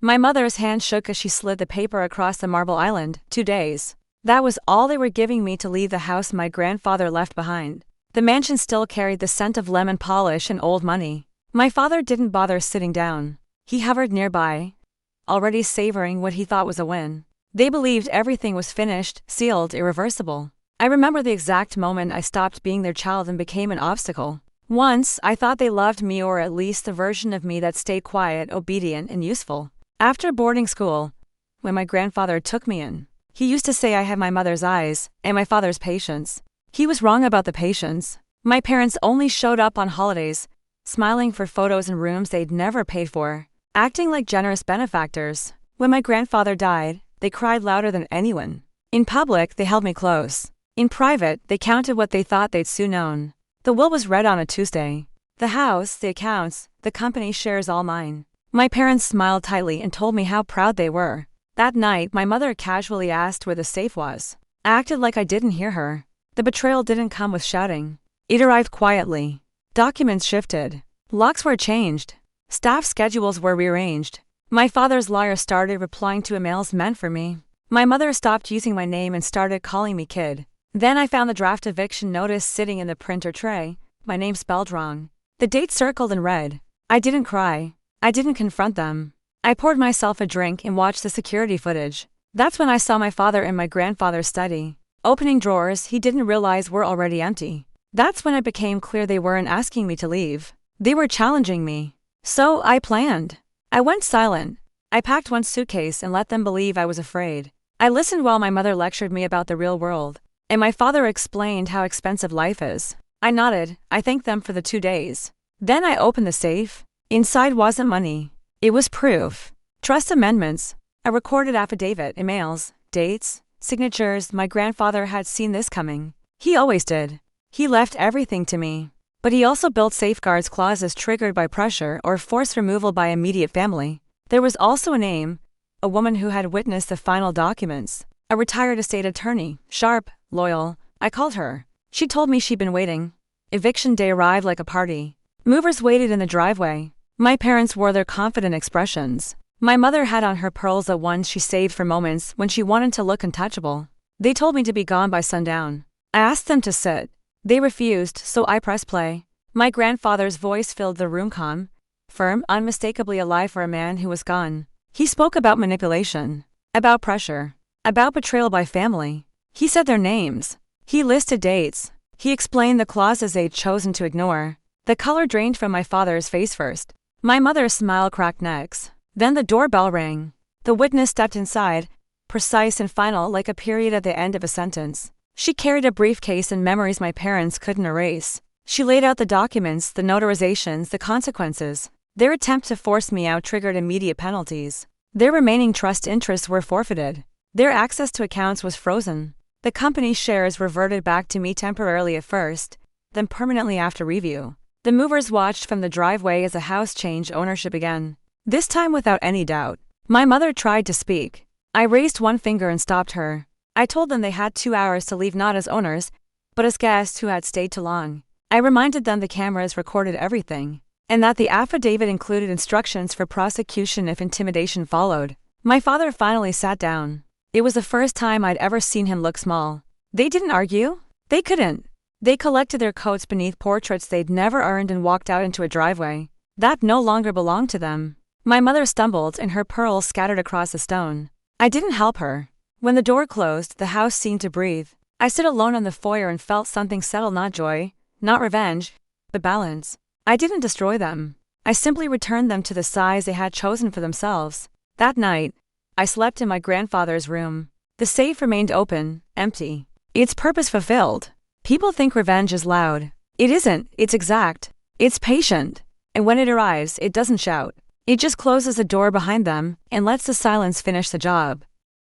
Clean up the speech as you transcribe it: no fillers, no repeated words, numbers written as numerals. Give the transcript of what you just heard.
My mother's hand shook as she slid the paper across the marble island. 2 days. That was all they were giving me to leave the house my grandfather left behind. The mansion still carried the scent of lemon polish and old money. My father didn't bother sitting down. He hovered nearby, already savoring what he thought was a win. They believed everything was finished, sealed, irreversible. I remember the exact moment I stopped being their child and became an obstacle. Once, I thought they loved me, or at least the version of me that stayed quiet, obedient, and useful. After boarding school, when my grandfather took me in, he used to say I had my mother's eyes and my father's patience. He was wrong about the patience. My parents only showed up on holidays, smiling for photos in rooms they'd never paid for, acting like generous benefactors. When my grandfather died, they cried louder than anyone. In public, they held me close. In private, they counted what they thought they'd soon own. The will was read on a Tuesday. The house, the accounts, the company shares, all mine. My parents smiled tightly and told me how proud they were. That night, my mother casually asked where the safe was. I acted like I didn't hear her. The betrayal didn't come with shouting. It arrived quietly. Documents shifted. Locks were changed. Staff schedules were rearranged. My father's lawyer started replying to emails meant for me. My mother stopped using my name and started calling me kid. Then I found the draft eviction notice sitting in the printer tray, my name spelled wrong. The date circled in red. I didn't cry. I didn't confront them. I poured myself a drink and watched the security footage. That's when I saw my father in my grandfather's study, opening drawers he didn't realize were already empty. That's when it became clear they weren't asking me to leave. They were challenging me. So I planned. I went silent. I packed one suitcase and let them believe I was afraid. I listened while my mother lectured me about the real world, and my father explained how expensive life is. I nodded. I thanked them for the 2 days. Then I opened the safe. Inside wasn't money. It was proof. Trust amendments, a recorded affidavit, emails, dates, signatures. My grandfather had seen this coming. He always did. He left everything to me. But he also built safeguards clauses triggered by pressure or forced removal by immediate family. There was also a name, a woman who had witnessed the final documents, a retired estate attorney, sharp, loyal. I called her. She told me she'd been waiting. Eviction day arrived like a party. Movers waited in the driveway. My parents wore their confident expressions. My mother had on her pearls, the ones she saved for moments when she wanted to look untouchable. They told me to be gone by sundown. I asked them to sit. They refused, so I pressed play. My grandfather's voice filled the room, calm, firm, unmistakably alive for a man who was gone. He spoke about manipulation, about pressure, about betrayal by family. He said their names. He listed dates. He explained the clauses they'd chosen to ignore. The color drained from my father's face first. My mother's smile cracked necks. Then the doorbell rang. The witness stepped inside, precise and final, like a period at the end of a sentence. She carried a briefcase and memories my parents couldn't erase. She laid out the documents, the notarizations, the consequences. Their attempt to force me out triggered immediate penalties. Their remaining trust interests were forfeited. Their access to accounts was frozen. The company's shares reverted back to me temporarily at first, then permanently after review. The movers watched from the driveway as the house changed ownership again. This time without any doubt. My mother tried to speak. I raised one finger and stopped her. I told them they had 2 hours to leave, not as owners, but as guests who had stayed too long. I reminded them the cameras recorded everything, and that the affidavit included instructions for prosecution if intimidation followed. My father finally sat down. It was the first time I'd ever seen him look small. They didn't argue. They couldn't. They collected their coats beneath portraits they'd never earned and walked out into a driveway that no longer belonged to them. My mother stumbled and her pearls scattered across the stone. I didn't help her. When the door closed, the house seemed to breathe. I stood alone in the foyer and felt something settle, not joy, not revenge, but balance. I didn't destroy them. I simply returned them to the size they had chosen for themselves. That night, I slept in my grandfather's room. The safe remained open, empty. Its purpose fulfilled. People think revenge is loud. It isn't, it's exact. It's patient. And when it arrives, it doesn't shout. It just closes the door behind them and lets the silence finish the job.